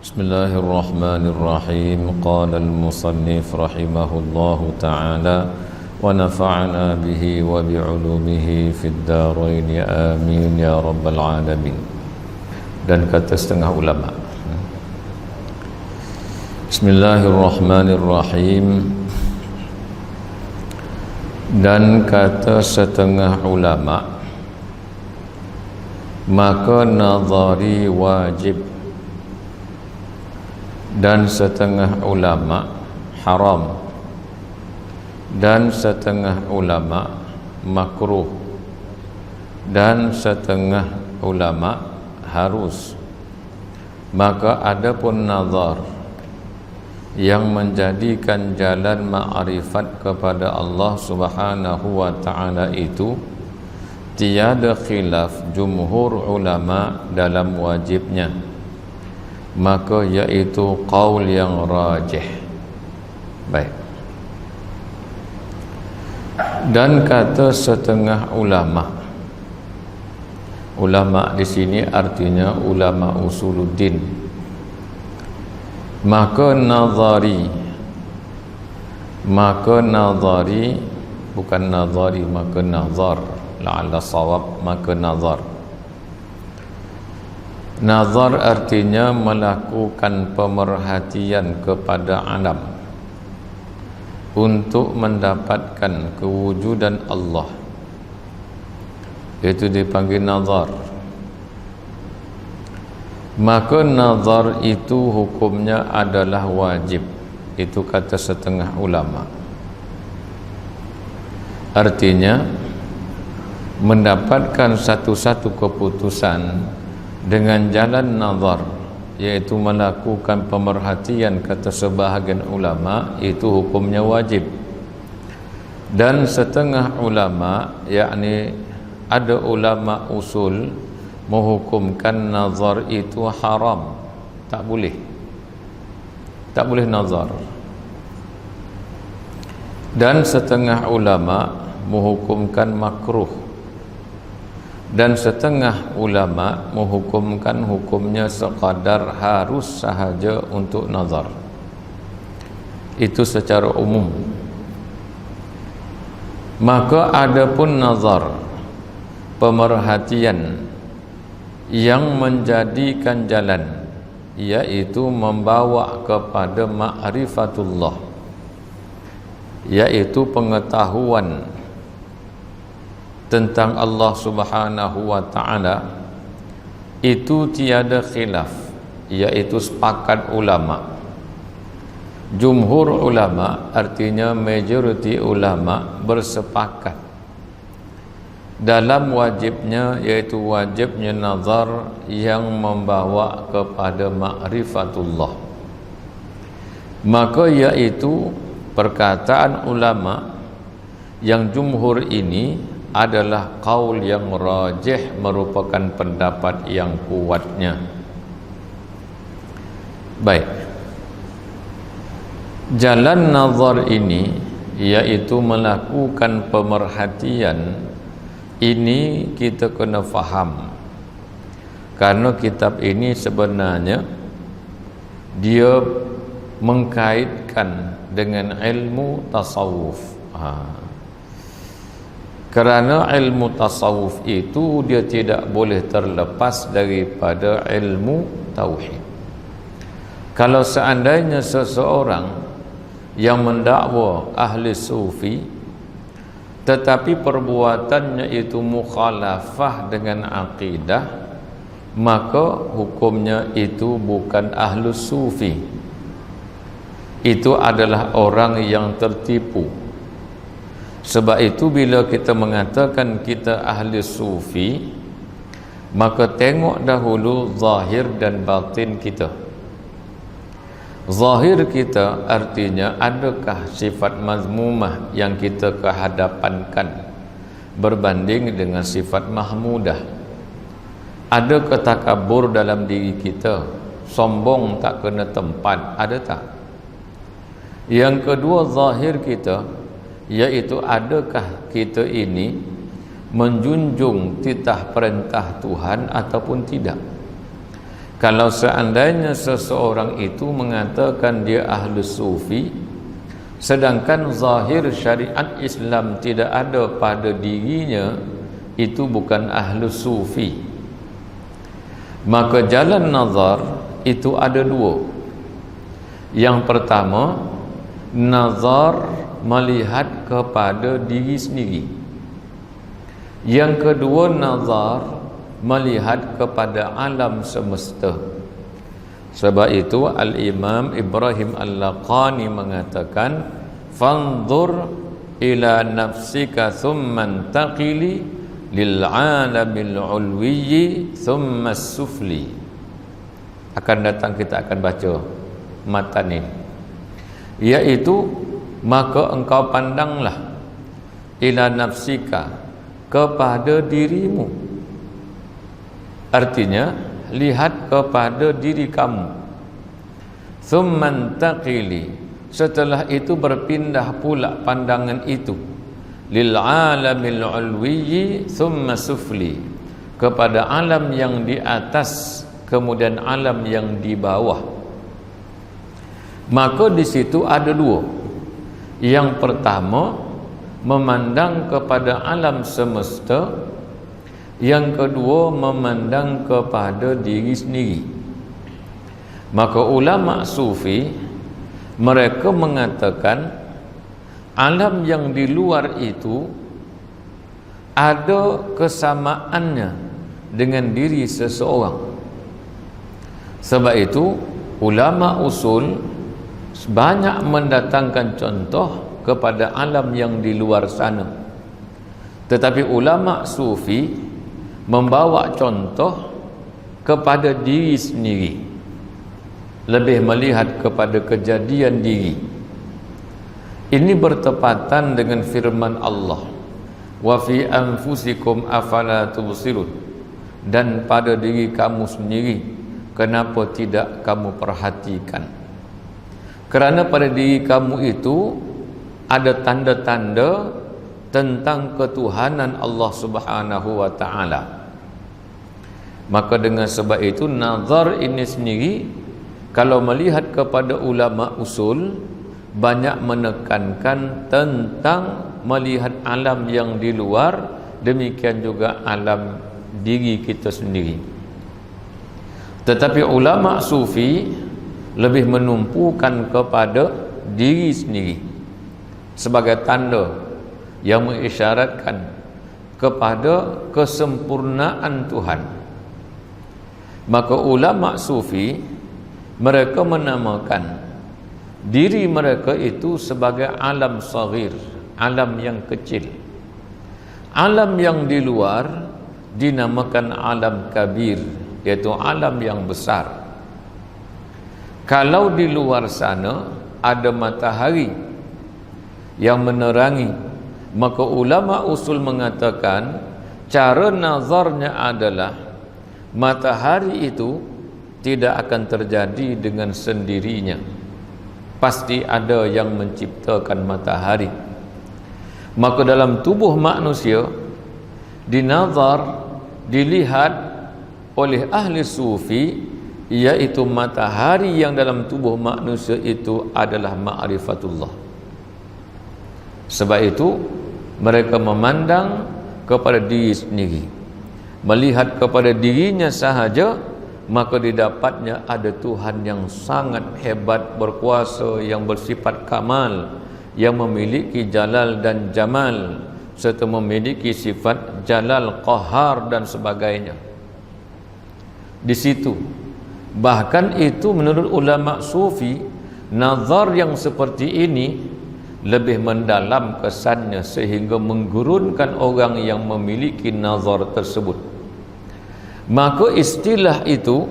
Bismillahirrahmanirrahim. Qala al-musannif rahimahullahu ta'ala wa nafa'ana bihi wa bi'ulumihi fid dharain amin ya rabbal alamin. Dan kata setengah ulama, Bismillahirrahmanirrahim. Dan kata setengah ulama, maka nazari wajib, dan setengah ulama haram, dan setengah ulama makruh, dan setengah ulama harus. Maka adapun nazar yang menjadikan jalan ma'rifat kepada Allah Subhanahu wa ta'ala itu tiada khilaf jumhur ulama dalam wajibnya, maka iaitu qaul yang rajih. Baik. Dan kata setengah ulama, ulama di sini artinya ulama usuluddin, maka nazari bukan nazari, maka nazar la'alla sawab, maka nazar. Nazar artinya melakukan pemerhatian kepada alam untuk mendapatkan kewujudan Allah, itu dipanggil nazar. Maka nazar itu hukumnya adalah wajib, itu kata setengah ulama. Artinya mendapatkan satu-satu keputusan dengan jalan nazar, yaitu melakukan pemerhatian, kata sebahagian ulama, itu hukumnya wajib. Dan setengah ulama, yakni ada ulama usul, menghukumkan nazar itu haram, tak boleh nazar. Dan setengah ulama menghukumkan makruh, dan setengah ulama menghukumkan hukumnya sekadar harus sahaja untuk nazar. Itu secara umum. Maka adapun nazar, pemerhatian yang menjadikan jalan, yaitu membawa kepada ma'rifatullah, yaitu pengetahuan tentang Allah Subhanahu wa ta'ala, itu tiada khilaf, yaitu sepakat ulama. Jumhur ulama artinya majoriti ulama bersepakat dalam wajibnya, yaitu wajibnya nazar yang membawa kepada ma'rifatullah. Maka yaitu perkataan ulama yang jumhur ini adalah qaul yang rajih, merupakan pendapat yang kuatnya. Baik. Jalan nazar ini, yaitu melakukan pemerhatian, ini kita kena faham, karena kitab ini sebenarnya dia mengkaitkan dengan ilmu tasawuf. Kerana ilmu tasawuf itu dia tidak boleh terlepas daripada ilmu tauhid. Kalau seandainya seseorang yang mendakwa ahli sufi tetapi perbuatannya itu mukhalafah dengan akidah, maka hukumnya itu bukan ahli sufi. Itu adalah orang yang tertipu. Sebab itu bila kita mengatakan kita ahli sufi, maka tengok dahulu zahir dan batin kita. Zahir kita artinya adakah sifat mazmumah yang kita kehadapankan berbanding dengan sifat mahmudah? Ada ketakabur dalam diri kita, sombong tak kena tempat, ada tak? Yang kedua, zahir kita, yaitu adakah kita ini menjunjung titah perintah Tuhan ataupun tidak. Kalau seandainya seseorang itu mengatakan dia ahli sufi, sedangkan zahir syariat Islam tidak ada pada dirinya, itu bukan ahli sufi. Maka jalan nazar itu ada dua. Yang pertama, nazar melihat kepada diri sendiri. Yang kedua, nazar melihat kepada alam semesta. Sebab itu Al-Imam Ibrahim Al-Laqani mengatakan, fanzur ila nafsika thumma intaqili lil alamil ulwiyyi thumma sufli. Akan datang kita akan baca matan ini, iaitu maka engkau pandanglah ila nafsika, kepada dirimu. Artinya lihat kepada diri kamu. Thumman taqili, setelah itu berpindah pula pandangan itu lil alamil ulwiyyi thumma sufli, kepada alam yang di atas kemudian alam yang di bawah. Maka di situ ada dua. Yang pertama, memandang kepada alam semesta. Yang kedua, memandang kepada diri sendiri. Maka ulama sufi mereka mengatakan alam yang di luar itu ada kesamaannya dengan diri seseorang. Sebab itu ulama usul banyak mendatangkan contoh kepada alam yang di luar sana. Tetapi ulama sufi membawa contoh kepada diri sendiri, lebih melihat kepada kejadian diri. Ini bertepatan dengan firman Allah, wa fi anfusikum afala tubsirun, dan pada diri kamu sendiri kenapa tidak kamu perhatikan. Kerana pada diri kamu itu ada tanda-tanda tentang ketuhanan Allah Subhanahu wa taala. Maka dengan sebab itu nazar ini sendiri, kalau melihat kepada ulama usul, banyak menekankan tentang melihat alam yang di luar, demikian juga alam diri kita sendiri. Tetapi ulama sufi lebih menumpukan kepada diri sendiri sebagai tanda yang mengisyaratkan kepada kesempurnaan Tuhan. Maka ulama sufi mereka menamakan diri mereka itu sebagai alam saghir, alam yang kecil. Alam yang di luar dinamakan alam kabir, yaitu alam yang besar. Kalau di luar sana ada matahari yang menerangi, maka ulama usul mengatakan cara nazarnya adalah matahari itu tidak akan terjadi dengan sendirinya. Pasti ada yang menciptakan matahari. Maka dalam tubuh manusia dinazar, dilihat oleh ahli sufi, yaitu matahari yang dalam tubuh manusia itu adalah ma'rifatullah. Sebab itu mereka memandang kepada diri sendiri, melihat kepada dirinya sahaja, maka didapatnya ada Tuhan yang sangat hebat, berkuasa, yang bersifat kamal, yang memiliki jalal dan jamal, serta memiliki sifat jalal, qahar dan sebagainya. Di situ bahkan itu menurut ulama sufi, nazar yang seperti ini lebih mendalam kesannya sehingga menggurunkan orang yang memiliki nazar tersebut. Maka istilah itu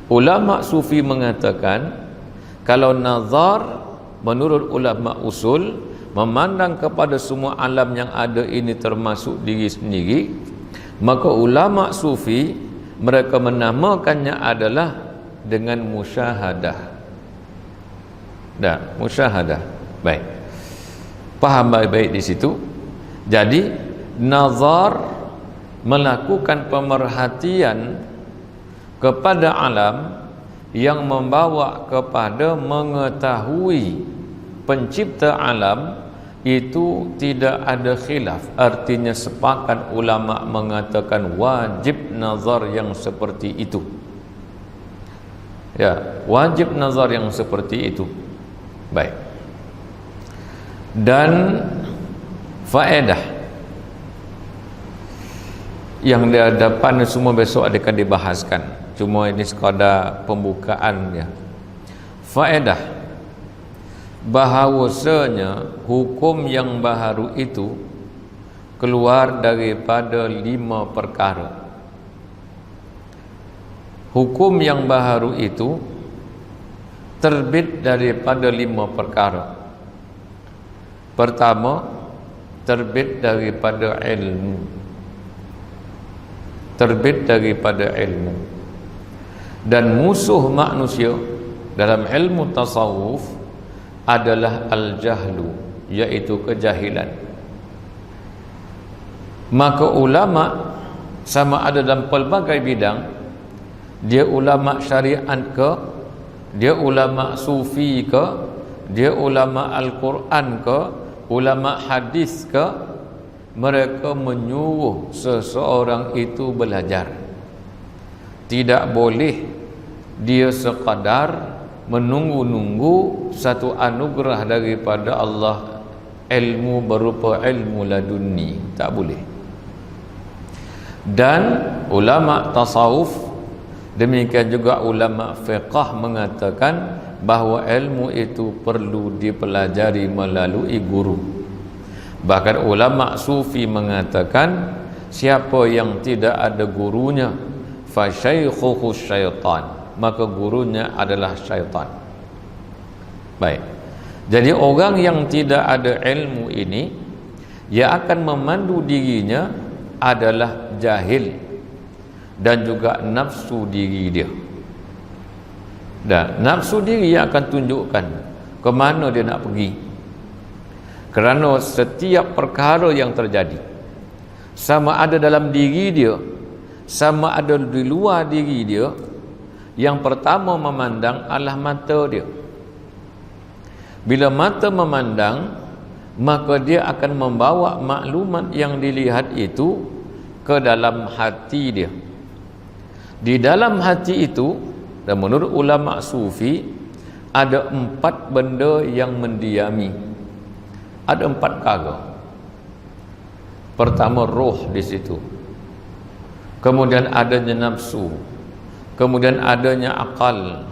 ulama sufi mengatakan, kalau nazar menurut ulama usul memandang kepada semua alam yang ada ini termasuk diri sendiri, maka ulama sufi mereka menamakannya adalah dengan musyahadah. Musyahadah. Baik. Paham baik-baik di situ. Jadi nazar melakukan pemerhatian kepada alam yang membawa kepada mengetahui pencipta alam, itu tidak ada khilaf. Artinya sepakat ulama mengatakan wajib nazar yang seperti itu. Ya, wajib nazar yang seperti itu. Baik. Dan faedah yang di hadapan semua besok akan dibahaskan. Cuma ini sekadar pembukaannya. Faedah bahawasanya hukum yang baharu itu keluar daripada 5 perkara. Hukum yang baharu itu terbit daripada 5 perkara. Pertama, terbit daripada ilmu. Terbit daripada ilmu. Dan musuh manusia dalam ilmu tasawuf adalah al-jahlu, iaitu kejahilan. Maka ulama sama ada dalam pelbagai bidang, dia ulama syariat ke, dia ulama sufi ke, dia ulama Al-Quran ke, ulama hadis ke, mereka menyuruh seseorang itu belajar. Tidak boleh dia sekadar menunggu-nunggu satu anugerah daripada Allah, ilmu berupa ilmu laduni. Tak boleh. Dan ulama tasawuf, demikian juga ulama fiqh mengatakan bahawa ilmu itu perlu dipelajari melalui guru. Bahkan ulama sufi mengatakan siapa yang tidak ada gurunya, fa syaikhuhu syaitan, maka gurunya adalah syaitan. Baik. Jadi orang yang tidak ada ilmu ini, ia akan memandu dirinya adalah jahil dan juga nafsu diri dia. Dan nafsu diri yang akan tunjukkan ke mana dia nak pergi. Kerana setiap perkara yang terjadi, sama ada dalam diri dia, sama ada di luar diri dia, yang pertama memandang adalah mata dia. Bila mata memandang, maka dia akan membawa maklumat yang dilihat itu ke dalam hati dia. Di dalam hati itu, dan menurut ulama sufi, ada 4 benda yang mendiami. Ada 4 perkara. Pertama, roh di situ. Kemudian adanya nafsu. Kemudian adanya akal.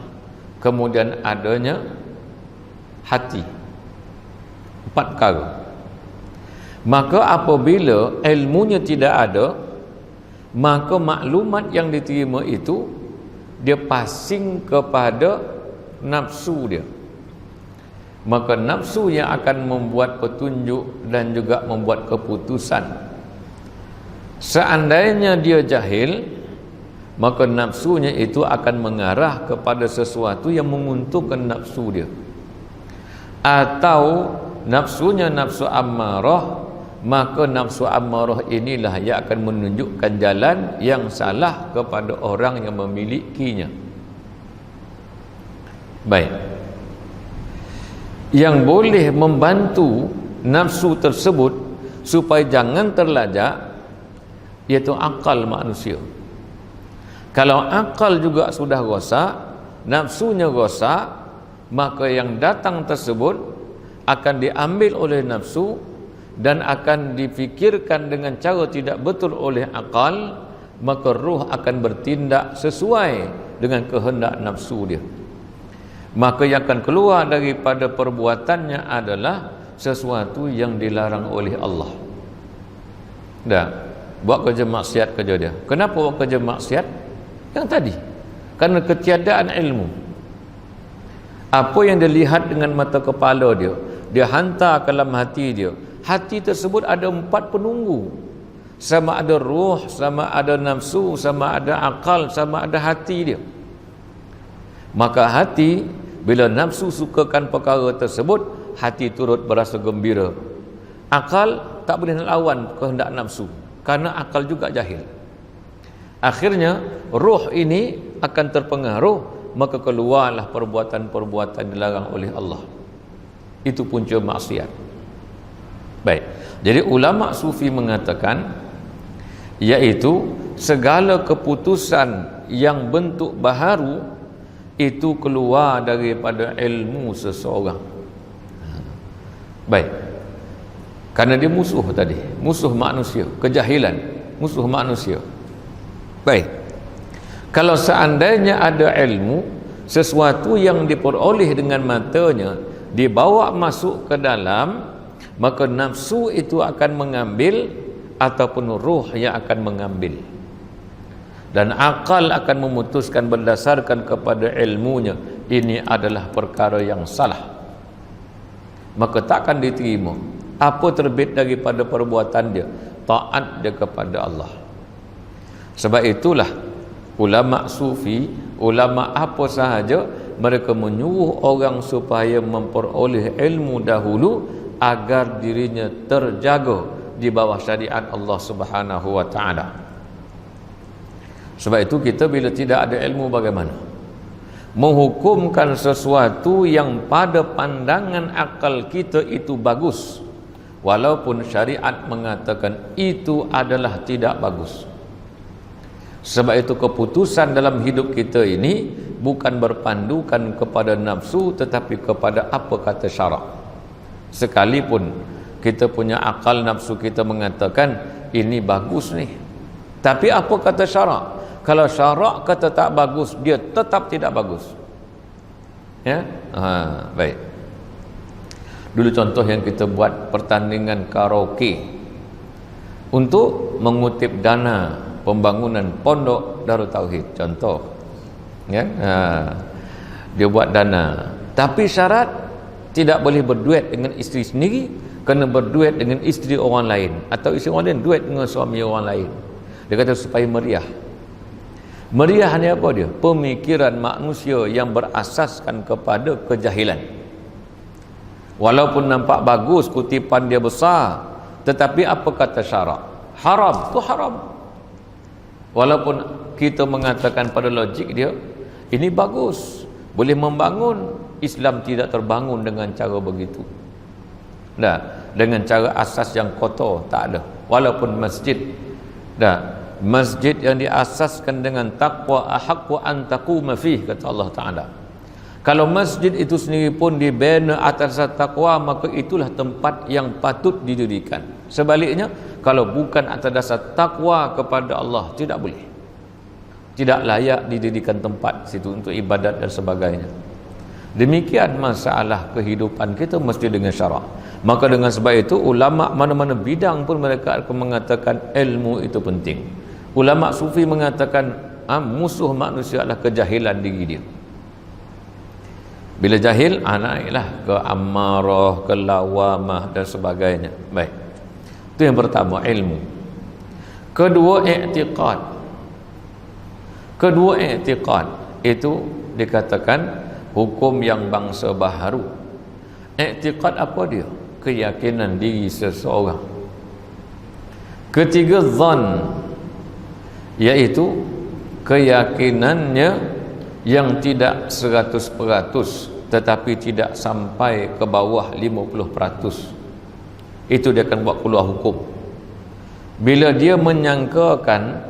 Kemudian adanya hati. 4 perkara. Maka apabila ilmunya tidak ada, maka maklumat yang diterima itu dia passing kepada nafsu dia. Maka nafsu yang akan membuat petunjuk dan juga membuat keputusan. Seandainya dia jahil, maka nafsunya itu akan mengarah kepada sesuatu yang menguntungkan nafsu dia. Atau nafsunya nafsu ammarah, maka nafsu ammarah inilah yang akan menunjukkan jalan yang salah kepada orang yang memilikinya. Baik. Yang boleh membantu nafsu tersebut supaya jangan terlajak, iaitu akal manusia. Kalau akal juga sudah rosak, nafsunya rosak, maka yang datang tersebut akan diambil oleh nafsu dan akan difikirkan dengan cara tidak betul oleh akal, maka ruh akan bertindak sesuai dengan kehendak nafsu dia. Maka yang akan keluar daripada perbuatannya adalah sesuatu yang dilarang oleh Allah. Dah, buat kerja maksiat kerja dia. Kenapa buat kerja maksiat? Yang tadi, karena ketiadaan ilmu. Apa yang dia lihat dengan mata kepala dia, dia hantar ke dalam hati dia. Hati tersebut ada 4 penunggu. Sama ada ruh, sama ada nafsu, sama ada akal, sama ada hati dia. Maka hati, bila nafsu sukakan perkara tersebut, hati turut berasa gembira. Akal tak boleh nak lawan kehendak nafsu, karena akal juga jahil. Akhirnya roh ini akan terpengaruh, maka keluarlah perbuatan-perbuatan dilarang oleh Allah. Itu punca maksiat. Baik. Jadi ulama sufi mengatakan, yaitu segala keputusan yang bentuk baharu itu keluar daripada ilmu seseorang. Baik. Karena dia musuh tadi, musuh manusia, kejahilan, musuh manusia. Baik. Kalau seandainya ada ilmu, sesuatu yang diperoleh dengan matanya dibawa masuk ke dalam, maka nafsu itu akan mengambil ataupun ruh yang akan mengambil, dan akal akan memutuskan berdasarkan kepada ilmunya ini adalah perkara yang salah, maka takkan diterima apa terbit daripada perbuatan dia, taat dia kepada Allah. Sebab itulah ulama sufi, ulama apa sahaja, mereka menyuruh orang supaya memperoleh ilmu dahulu agar dirinya terjaga di bawah syariat Allah Subhanahu wa taala. Sebab itu kita bila tidak ada ilmu bagaimana? Menghukumkan sesuatu yang pada pandangan akal kita itu bagus, walaupun syariat mengatakan itu adalah tidak bagus. Sebab itu keputusan dalam hidup kita ini bukan berpandukan kepada nafsu, tetapi kepada apa kata syarak. Sekalipun kita punya akal nafsu kita mengatakan ini bagus nih, tapi apa kata syarak? Kalau syarak kata tak bagus, dia tetap tidak bagus. Ya, baik. Dulu contoh yang kita buat pertandingan karaoke untuk mengutip dana pembangunan pondok Darut Tauhid, contoh. Ya, dia buat dana, tapi syarat tidak boleh berduet dengan isteri sendiri, kena berduet dengan isteri orang lain, atau isteri orang lain duet dengan suami orang lain. Dia kata supaya meriah. Meriah ni apa dia? Pemikiran manusia yang berasaskan kepada kejahilan. Walaupun nampak bagus, kutipan dia besar, tetapi apa kata syarak? Haram, tu haram. Walaupun kita mengatakan pada logik dia, ini bagus, boleh membangun. Islam tidak terbangun dengan cara begitu. Dengan cara asas yang kotor, tak ada. Walaupun masjid, masjid yang diasaskan dengan taqwa ahaqqu an taquma fih, kata Allah Ta'ala. Kalau masjid itu sendiri pun dibina atas taqwa, maka itulah tempat yang patut didirikan. Sebaliknya, kalau bukan atas dasar taqwa kepada Allah, tidak boleh, tidak layak didirikan tempat situ untuk ibadat dan sebagainya. Demikian masalah kehidupan kita mesti dengan syarak. Maka dengan sebab itu ulama mana-mana bidang pun mereka akan mengatakan ilmu itu penting. Ulama sufi mengatakan musuh manusia adalah kejahilan diri dia. Bila jahil, naiklah ke amarah, ke lawamah dan sebagainya. Baik. Itu yang pertama, ilmu. Kedua, i'tiqad. Kedua, i'tiqad itu dikatakan hukum yang bangsa baharu. I'tiqad apa dia? Keyakinan diri seseorang. Ketiga, zan, iaitu keyakinannya yang tidak 100% tetapi tidak sampai ke bawah 50%. Itu dia akan buat keluar hukum. Bila dia menyangkakan,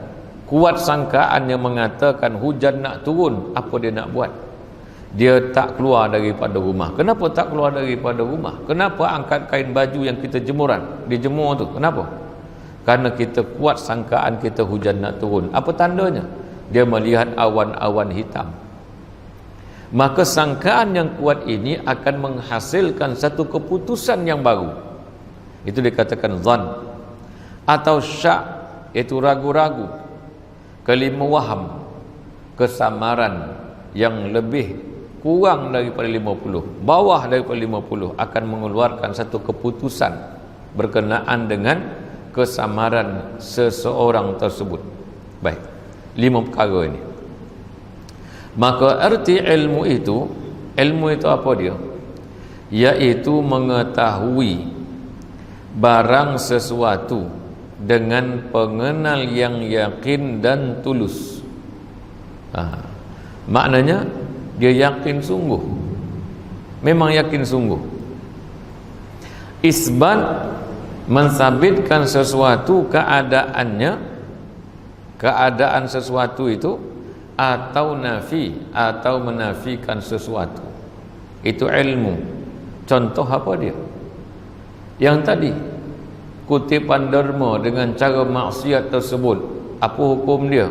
kuat sangkaan yang mengatakan hujan nak turun, apa dia nak buat? Dia tak keluar daripada rumah. Kenapa tak keluar daripada rumah? Kenapa angkat kain baju yang kita jemuran, dijemur tu? Kenapa? Karena kita kuat sangkaan kita hujan nak turun. Apa tandanya? Dia melihat awan-awan hitam. Maka sangkaan yang kuat ini akan menghasilkan satu keputusan yang baru. Itu dikatakan zan. Atau syak, iaitu ragu-ragu. Kelima, waham, kesamaran yang lebih kurang daripada 50, bawah daripada 50, akan mengeluarkan satu keputusan berkenaan dengan kesamaran seseorang tersebut. Baik, 5 perkara ini. Maka arti ilmu itu apa dia? Iaitu mengetahui barang sesuatu dengan pengenal yang yakin dan tulus. Maknanya dia yakin sungguh, memang yakin sungguh. Isbat mensabitkan sesuatu keadaannya, keadaan sesuatu itu, atau nafi, atau menafikan sesuatu. Itu ilmu. Contoh apa dia? Yang tadi, kutipan derma dengan cara maksiat tersebut, apa hukum dia?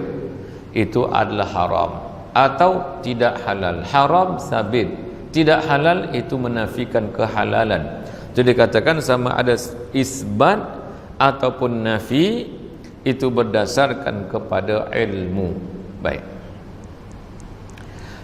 Itu adalah haram atau tidak halal. Haram sabit, tidak halal itu menafikan kehalalan. Jadi katakan sama ada isbat ataupun nafi, itu berdasarkan kepada ilmu. Baik.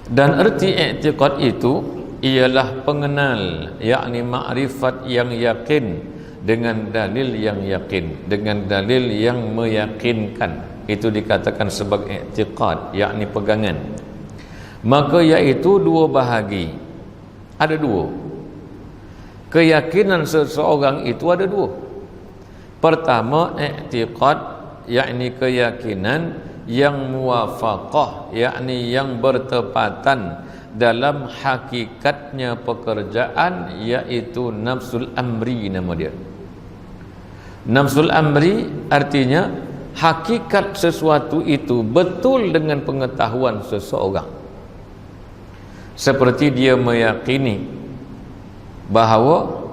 Dan erti i'tiqad itu ialah pengenal, yakni makrifat yang yakin dengan dalil yang yakin, dengan dalil yang meyakinkan. Itu dikatakan sebagai i'tiqad, yakni pegangan. Maka iaitu dua bahagi. Ada dua. Keyakinan seseorang itu ada dua. Pertama, i'tiqad, yakni keyakinan yang muwafaqah, yakni yang bertepatan dalam hakikatnya pekerjaan, yaitu nafsul amri nama dia. Nafsul amri artinya hakikat sesuatu itu betul dengan pengetahuan seseorang. Seperti dia meyakini bahawa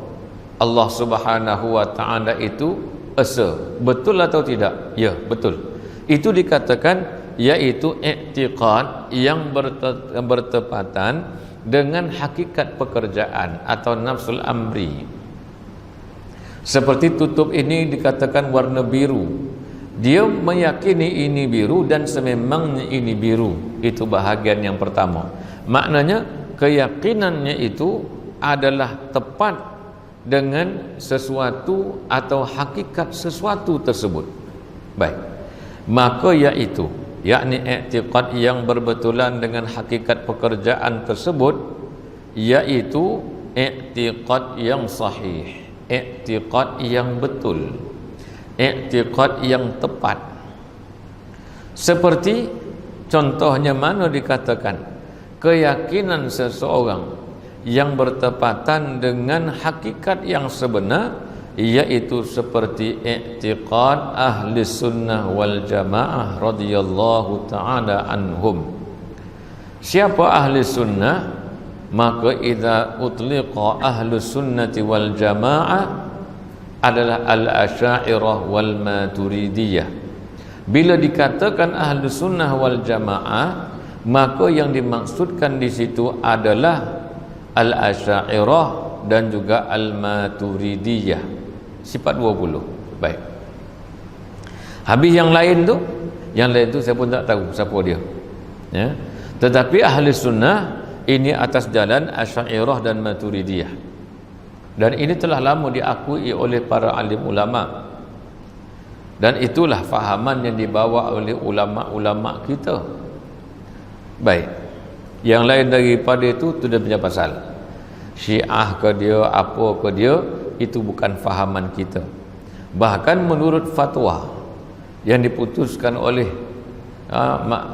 Allah Subhanahu wa taala itu esa. Betul atau tidak? Ya, betul. Itu dikatakan yaitu i'tiqad yang bertepatan dengan hakikat pekerjaan atau nafsul amri. Seperti tutup ini dikatakan warna biru. Dia meyakini ini biru dan sememangnya ini biru. Itu bahagian yang pertama. Maknanya keyakinannya itu adalah tepat dengan sesuatu atau hakikat sesuatu tersebut. Baik. Maka iaitu, yakni i'tiqad yang berbetulan dengan hakikat pekerjaan tersebut, yaitu i'tiqad yang sahih, i'tiqad yang betul, i'tiqad yang tepat. Seperti contohnya mana dikatakan keyakinan seseorang yang bertepatan dengan hakikat yang sebenar, yaitu seperti i'tiqad ahli sunnah wal jamaah radhiyallahu ta'ala anhum. Siapa ahli sunnah? Maka idza utliqa ahli sunnati wal jamaah adalah al-asy'ariyah wal maturidiyah. Bila dikatakan ahli sunnah wal jamaah, maka yang dimaksudkan di situ adalah al-asy'ariyah dan juga al-maturidiyah. Sifat 20. Baik. Habis yang lain tu saya pun tak tahu siapa dia. Ya. Tetapi ahli sunnah ini atas jalan asy'ariyah dan maturidiyah. Dan ini telah lama diakui oleh para alim ulama. Dan itulah fahaman yang dibawa oleh ulama-ulama kita. Baik. Yang lain daripada itu dia punya pasal. Syiah ke dia, apa ke dia, itu bukan fahaman kita. Bahkan menurut fatwa yang diputuskan oleh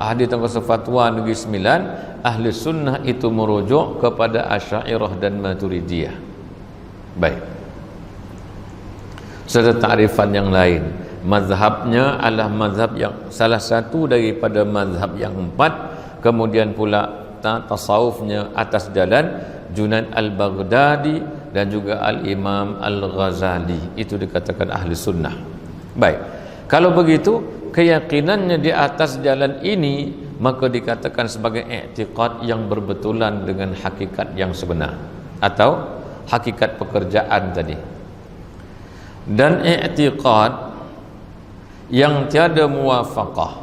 Hadis Tangkasa Fatwa Negeri Sembilan, ahli sunnah itu merujuk kepada asy'ariyah dan maturidiyah. Baik. Serta ta'rifan yang lain, mazhabnya adalah mazhab yang salah satu daripada mazhab yang 4. Kemudian pula tasawufnya atas jalan Junaid al-Baghdadi dan juga al-Imam al-Ghazali. Itu dikatakan ahli sunnah. Baik. Kalau begitu, keyakinannya di atas jalan ini maka dikatakan sebagai i'tiqad yang berbetulan dengan hakikat yang sebenar atau hakikat pekerjaan tadi. Dan i'tiqad yang tiada muwafaqah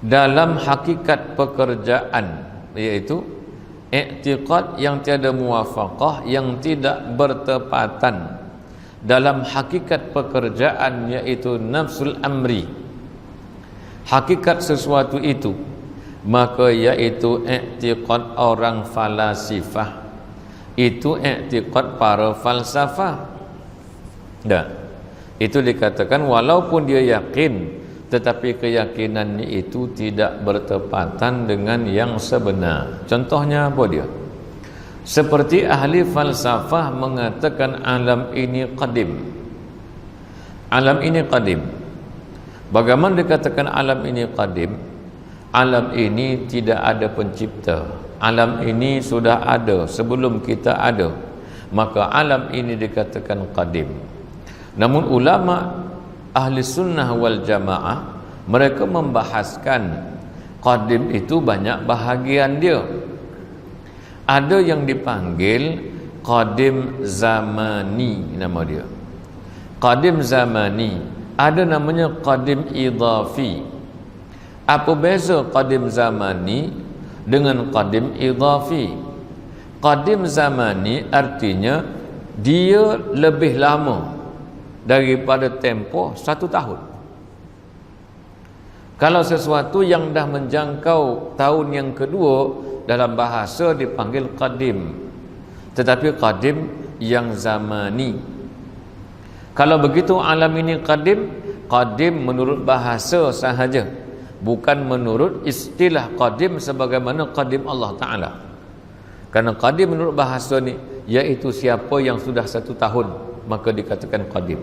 dalam hakikat pekerjaan, yaitu i'tiqad yang tiada muwafaqah, yang tidak bertepatan dalam hakikat pekerjaan, yaitu nafsul amri, hakikat sesuatu itu, maka yaitu i'tiqad orang falasifah, itu i'tiqad para falsafah. Dah. Itu dikatakan walaupun dia yakin tetapi keyakinan itu tidak bertepatan dengan yang sebenar. Contohnya apa dia? Seperti ahli falsafah mengatakan alam ini qadim. Alam ini qadim. Bagaimana dikatakan alam ini qadim? Alam ini tidak ada pencipta. Alam ini sudah ada sebelum kita ada. Maka alam ini dikatakan qadim. Namun ulama ahli sunnah wal jamaah mereka membahaskan qadim itu banyak bahagian dia. Ada yang dipanggil qadim zamani, nama dia qadim zamani. Ada namanya qadim idhafi. Apa beza qadim zamani dengan qadim idhafi? Qadim zamani artinya dia lebih lama daripada tempoh 1 tahun. Kalau sesuatu yang dah menjangkau tahun yang kedua, dalam bahasa dipanggil qadim, tetapi qadim yang zamani. Kalau begitu alam ini qadim, qadim menurut bahasa sahaja, bukan menurut istilah qadim sebagaimana qadim Allah Ta'ala. Karena qadim menurut bahasa ni iaitu siapa yang sudah 1 tahun, maka dikatakan qadim.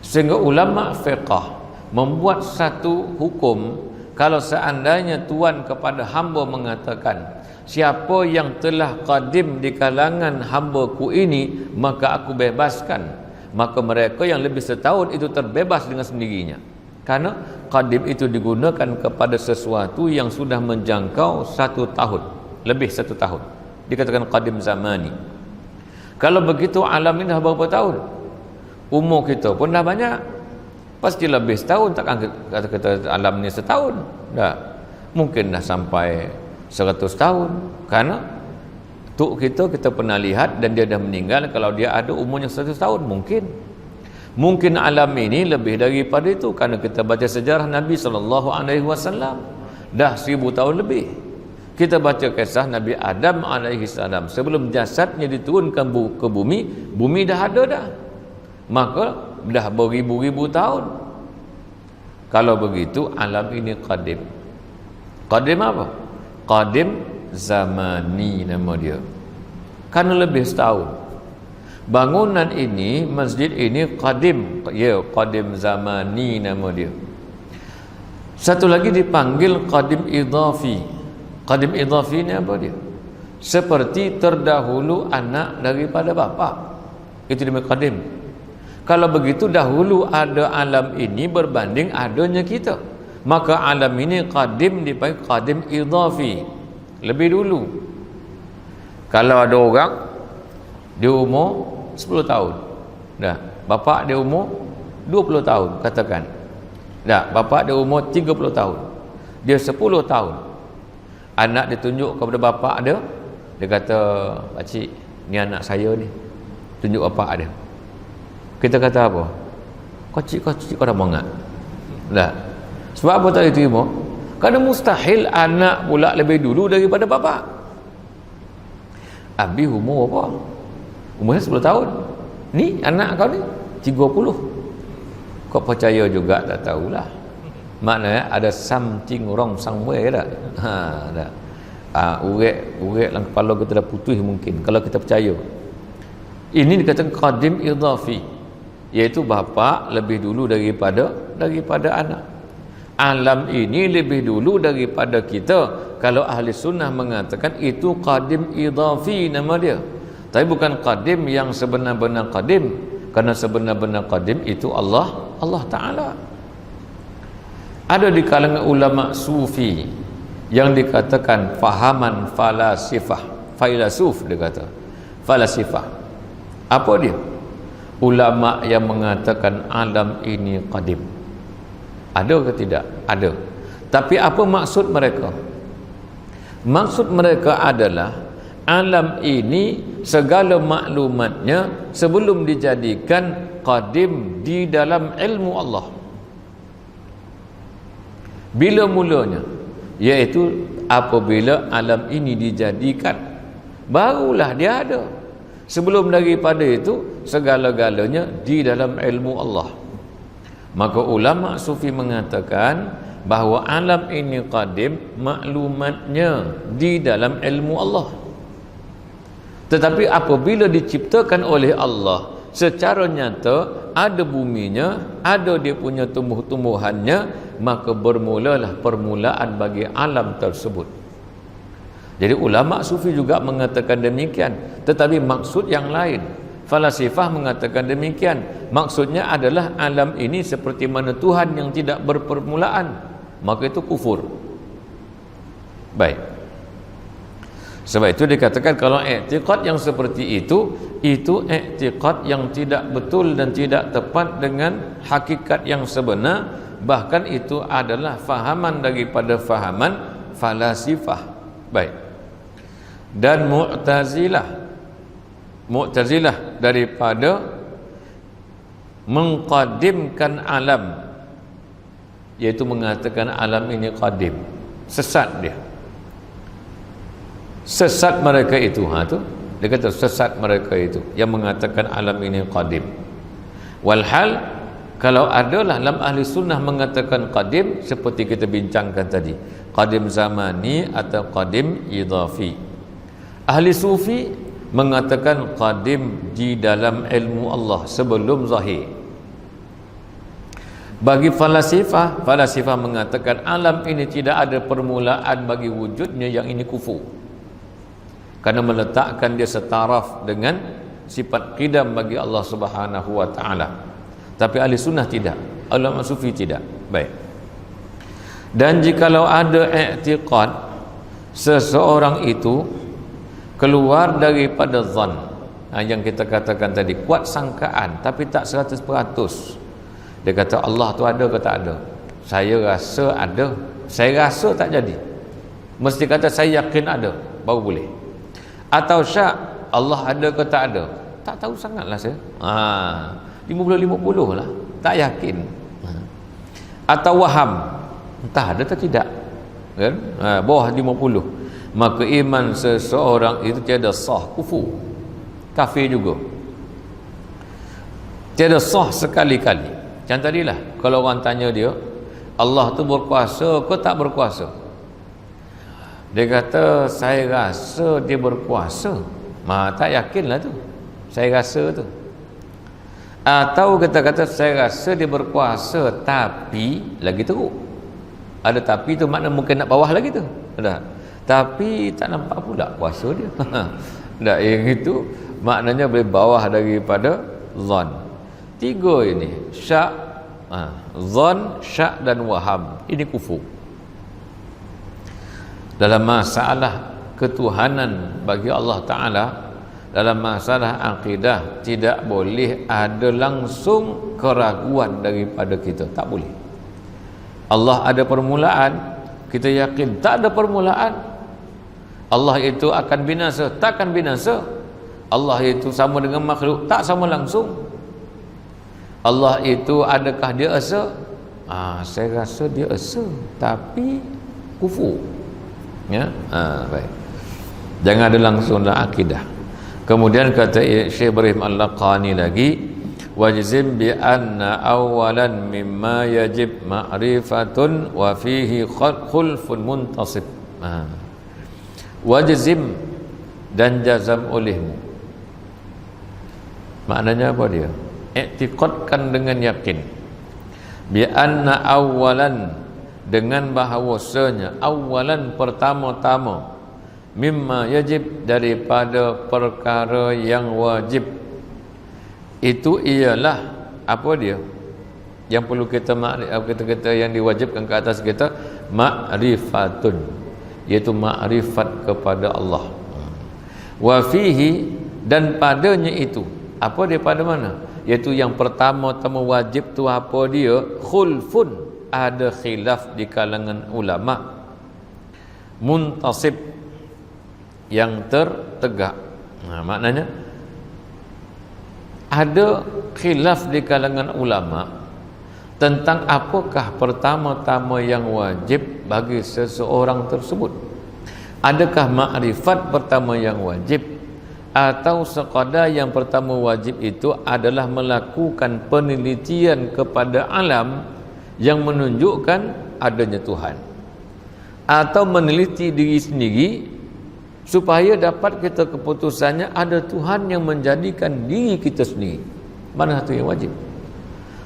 Sehingga ulama fiqh membuat satu hukum, kalau seandainya tuan kepada hamba mengatakan siapa yang telah qadim di kalangan hamba-Ku ini, maka aku bebaskan, maka mereka yang lebih setahun itu terbebas dengan sendirinya. Karena qadim itu digunakan kepada sesuatu yang sudah menjangkau 1 tahun, lebih 1 tahun, dikatakan qadim zamani. Kalau begitu alam ini dah berapa tahun? Umur kita pun dah banyak, pasti lebih setahun. Takkan kata alam ni setahun, dah mungkin dah sampai 100 tahun. Karena tuk kita pernah lihat dan dia dah meninggal. Kalau dia ada umurnya 100 tahun, mungkin alam ini lebih daripada itu, karena kita baca sejarah Nabi SAW dah 1000 tahun lebih. Kita baca kisah Nabi Adam alaihissalam, sebelum jasadnya diturunkan ke bumi, bumi dah ada dah, maka dah beribu-ribu tahun. Kalau begitu alam ini qadim. Qadim apa? Qadim zamani nama dia, karena lebih setahun. Bangunan ini, masjid ini qadim, ya, qadim zamani nama dia. Satu lagi dipanggil qadim idhafi. Qadim idhafi ni apa dia? Seperti terdahulu anak daripada bapa, itu dinamakan qadim. Kalau begitu dahulu ada alam ini berbanding adanya kita, maka alam ini qadim dipanggil qadim idhafi, lebih dulu. Kalau ada orang dia umur 10 tahun, dah bapa dia umur 20 tahun, katakan dah bapa dia umur 30 tahun, dia 10 tahun, anak ditunjuk kepada bapa dia, dia kata, pakcik, ni anak saya ni, tunjuk bapa dia. Kita kata apa? Kau dah mengat dah. Sebab apa tak diterima? Kerana mustahil anak pula lebih dulu daripada bapa. Abi umur apa? Umurnya 10 tahun. Ni anak kau ni 30. Kau percaya juga tak tahulah. Maknanya ada something wrong somewhere dah. Dah. Urek dalam kepala kita dah putih mungkin kalau kita percaya. Ini dikatakan qadim idhafi, iaitu bapa lebih dulu daripada anak. Alam ini lebih dulu daripada kita. Kalau ahli sunnah mengatakan itu qadim idhafi nama dia, tapi bukan qadim yang sebenar-benar qadim, karena sebenar-benar qadim itu Allah Ta'ala. Ada di kalangan ulama sufi yang dikatakan fahaman falasif, dia kata falasifah. Apa dia? Ulama yang mengatakan alam ini qadim. Ada ke tidak? Ada. Tapi apa maksud mereka? Maksud mereka adalah alam ini segala maklumatnya sebelum dijadikan qadim di dalam ilmu Allah. Bila mulanya? Iaitu apabila alam ini dijadikan, barulah dia ada. Sebelum daripada itu segala-galanya di dalam ilmu Allah. Maka ulama sufi mengatakan bahawa alam ini qadim, maklumatnya di dalam ilmu Allah. Tetapi apabila diciptakan oleh Allah secara nyata, ada buminya, ada dia punya tumbuh-tumbuhannya, maka bermulalah permulaan bagi alam tersebut. Jadi ulama sufi juga mengatakan demikian, tetapi maksud yang lain. Falasifah mengatakan demikian, maksudnya adalah alam ini seperti mana Tuhan yang tidak berpermulaan, maka itu kufur. Baik, sebab itu dikatakan kalau i'tiqad yang seperti itu i'tiqad yang tidak betul dan tidak tepat dengan hakikat yang sebenar. Bahkan itu adalah fahaman daripada fahaman falasifah. Baik. Dan Mu'tazilah daripada mengqadimkan alam, iaitu mengatakan alam ini qadim. Sesat dia. Sesat mereka itu, dia kata sesat mereka itu yang mengatakan alam ini qadim. Walhal kalau adalah dalam ahli sunnah mengatakan qadim, seperti kita bincangkan tadi, qadim zamani atau qadim idhafi. Ahli sufi mengatakan qadim di dalam ilmu Allah sebelum zahir. Bagi falasifah mengatakan alam ini tidak ada permulaan bagi wujudnya, yang ini kufur, karena meletakkan dia setaraf dengan sifat qidam bagi Allah Subhanahu wa taala. Tapi ahli sunnah tidak, ulama sufi tidak. Baik. Dan jikalau ada i'tiqad seseorang itu keluar daripada zan, yang kita katakan tadi, kuat sangkaan tapi tak 100%. Dia kata Allah tu ada ke tak ada? Saya rasa ada, saya rasa tak jadi. Mesti kata saya yakin ada, baru boleh. Atau syak, Allah ada ke tak ada? Tak tahu sangatlah saya. 50-50 lah, tak yakin. Atau waham, entah ada atau tidak, kan? Bawah 50. Maka iman seseorang itu tiada sah, kufur, kafir juga, tiada sah sekali-kali. Macam tadilah, kalau orang tanya dia, Allah tu berkuasa ke tak berkuasa? Dia kata saya rasa dia berkuasa. Tak yakinlah tu, saya rasa tu. Atau kata-kata saya rasa dia berkuasa tapi lagi teruk. Ada tapi tu makna mungkin nak bawah lagi tu. Ada. Tapi tak nampak pula kuasa dia. Tak, yang itu maknanya boleh bawah daripada zon. 3 ini, syak, zon, syak dan waham. Ini kufur. Dalam masalah ketuhanan bagi Allah Ta'ala, dalam masalah akidah, tidak boleh ada langsung keraguan daripada kita. Tak boleh. Allah ada permulaan, kita yakin tak ada permulaan. Allah itu akan binasa, takkan binasa. Allah itu sama dengan makhluk, tak sama langsung. Allah itu adakah dia esa? Saya rasa dia esa, tapi kufur. Ya, baik. Jangan ada langsunglah akidah. Kemudian kata Syekh Ibrahim Al-Laqani lagi, wajzim bi anna awalan mimma yajib ma'rifatun wa fihi khulfun muntasib. Wajzim, dan jazam olehmu. Maknanya apa dia? I'tiqadkan dengan yakin. Bi anna awalan, dengan bahawasanya awalan pertama-tama, mimma yajib, daripada perkara yang wajib. Itu ialah apa dia? Yang perlu kita kita yang diwajibkan ke atas kita, ma'rifatun, iaitu ma'rifat kepada Allah. Wa fihi, dan padanya itu, apa dia pada mana? Iaitu yang pertama-tama wajib tu apa dia? Khulfun, ada khilaf di kalangan ulama. Muntasib, yang tertegak. Maknanya ada khilaf di kalangan ulama tentang apakah pertama-tama yang wajib bagi seseorang tersebut. Adakah makrifat pertama yang wajib, atau sekadar yang pertama wajib itu adalah melakukan penelitian kepada alam yang menunjukkan adanya Tuhan, atau meneliti diri sendiri supaya dapat kita keputusannya ada Tuhan yang menjadikan diri kita sendiri. Mana satu yang wajib?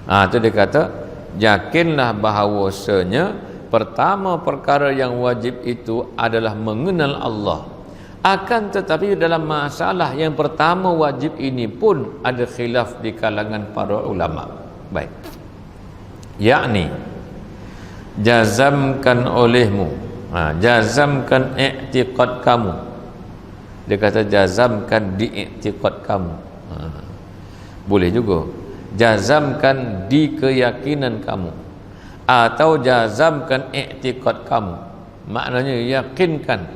Itu dia kata, yakinlah bahawasanya pertama perkara yang wajib itu adalah mengenal Allah. Akan tetapi dalam masalah yang pertama wajib ini pun ada khilaf di kalangan para ulama. Baik. Yakni jazamkan olehmu, jazamkan i'tiqad kamu. Dia kata jazamkan di i'tiqad kamu. Boleh juga jazamkan di keyakinan kamu, atau jazamkan i'tiqad kamu, maknanya yakinkan,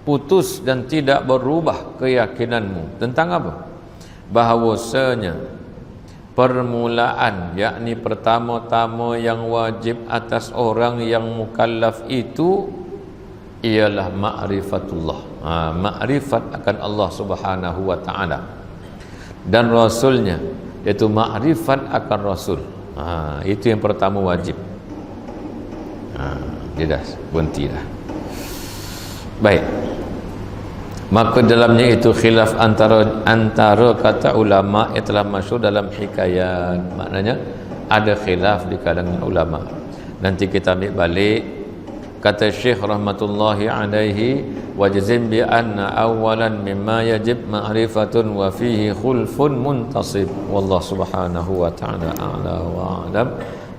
putus dan tidak berubah keyakinanmu tentang apa? Bahawasanya permulaan, yakni pertama-tama yang wajib atas orang yang mukallaf itu ialah ma'rifatullah, ma'rifat akan Allah Subhanahu wa taala dan rasulnya, iaitu ma'rifat akan rasul. Itu yang pertama wajib. Dia dah berhenti dah. Baik, maka dalamnya itu khilaf antara kata ulama yang telah masyhur dalam hikayat. Maknanya ada khilaf di kalangan ulama. Nanti kita ambil balik kata Syekh rahmatullahi alaihi, wajzim bi anna awalan mimma yajib ma'rifatun wa fihi khulfun muntasib. Wallahu subhanahu wa ta'ala a'la wa a'lam.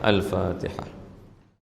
Al-Fatihah.